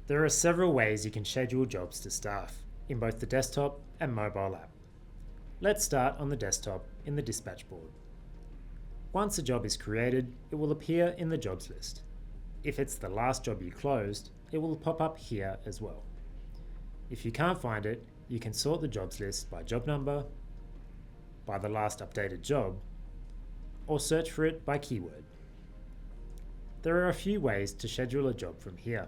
There are several ways you can schedule jobs to staff in both the desktop and mobile app. Let's start on the desktop in the dispatch board. Once a job is created, it will appear in the jobs list. If it's the last job you closed, it will pop up here as well. If you can't find it, you can sort the jobs list by job number, by the last updated job, or search for it by keyword. There are a few ways to schedule a job from here.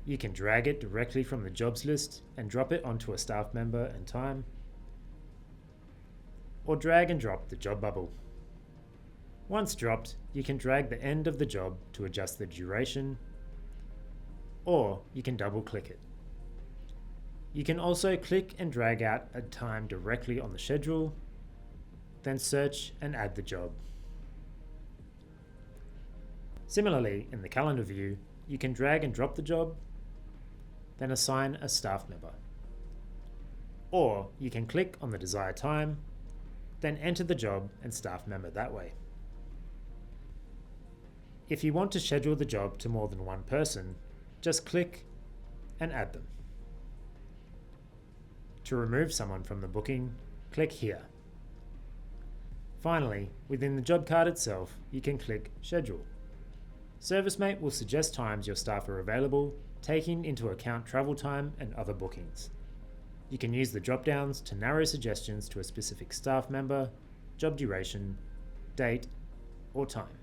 You can drag it directly from the jobs list and drop it onto a staff member and time, or drag and drop the job bubble. Once dropped, you can drag the end of the job to adjust the duration, or you can double click it. You can also click and drag out a time directly on the schedule, then search and add the job. Similarly, in the calendar view, you can drag and drop the job, then assign a staff member. Or you can click on the desired time, then enter the job and staff member that way. If you want to schedule the job to more than one person, just click and add them. To remove someone from the booking, click here. Finally, within the job card itself, you can click Schedule. ServiceM8 will suggest times your staff are available, taking into account travel time and other bookings. You can use the drop-downs to narrow suggestions to a specific staff member, job duration, date, or time.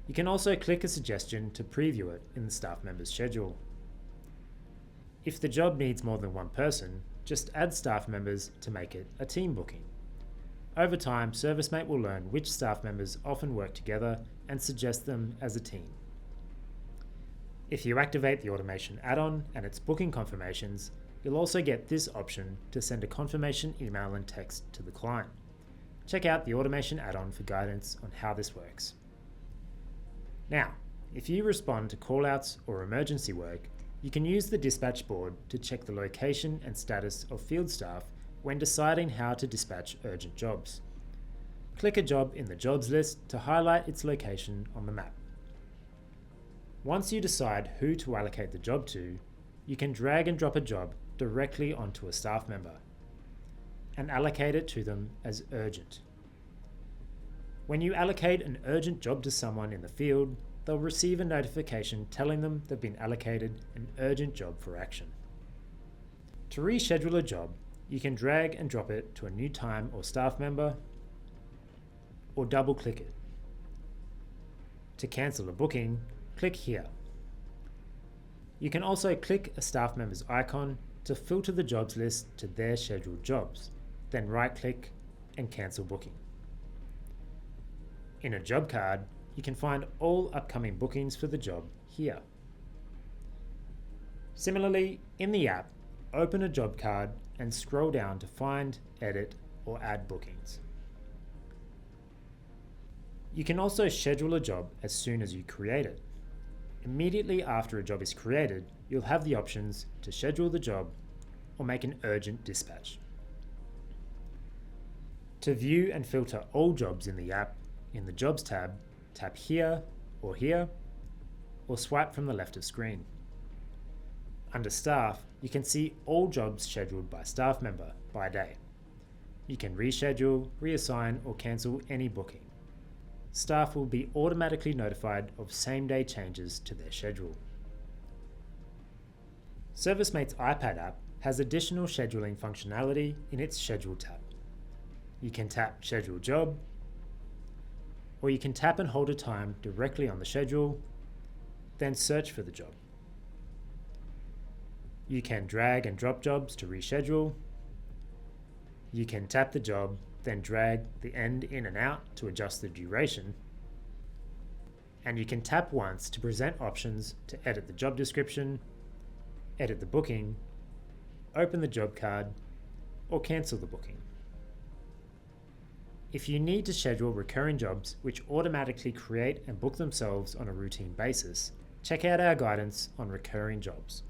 You can also click a suggestion to preview it in the staff member's schedule. If the job needs more than one person, just add staff members to make it a team booking. Over time, ServiceM8 will learn which staff members often work together and suggest them as a team. If you activate the automation add-on and its booking confirmations, you'll also get this option to send a confirmation email and text to the client. Check out the automation add-on for guidance on how this works. Now, if you respond to callouts or emergency work, you can use the dispatch board to check the location and status of field staff when deciding how to dispatch urgent jobs. Click a job in the jobs list to highlight its location on the map. Once you decide who to allocate the job to, you can drag and drop a job directly onto a staff member and allocate it to them as urgent. When you allocate an urgent job to someone in the field, they'll receive a notification telling them they've been allocated an urgent job for action. To reschedule a job, you can drag and drop it to a new time or staff member, or double click it. To cancel a booking, click here. You can also click a staff member's icon to filter the jobs list to their scheduled jobs, then right click and cancel booking. In a job card, you can find all upcoming bookings for the job here. Similarly, in the app, open a job card and scroll down to find, edit, or add bookings. You can also schedule a job as soon as you create it. Immediately after a job is created, you'll have the options to schedule the job or make an urgent dispatch. To view and filter all jobs in the app, in the Jobs tab, tap here, or swipe from the left of screen. Under Staff, you can see all jobs scheduled by staff member by day. You can reschedule, reassign, or cancel any booking. Staff will be automatically notified of same-day changes to their schedule. ServiceM8's iPad app has additional scheduling functionality in its Schedule tab. You can tap Schedule Job, or you can tap and hold a time directly on the schedule, then search for the job. You can drag and drop jobs to reschedule. You can tap the job, then drag the end in and out to adjust the duration. And you can tap once to present options to edit the job description, edit the booking, open the job card, or cancel the booking. If you need to schedule recurring jobs which automatically create and book themselves on a routine basis, check out our guidance on recurring jobs.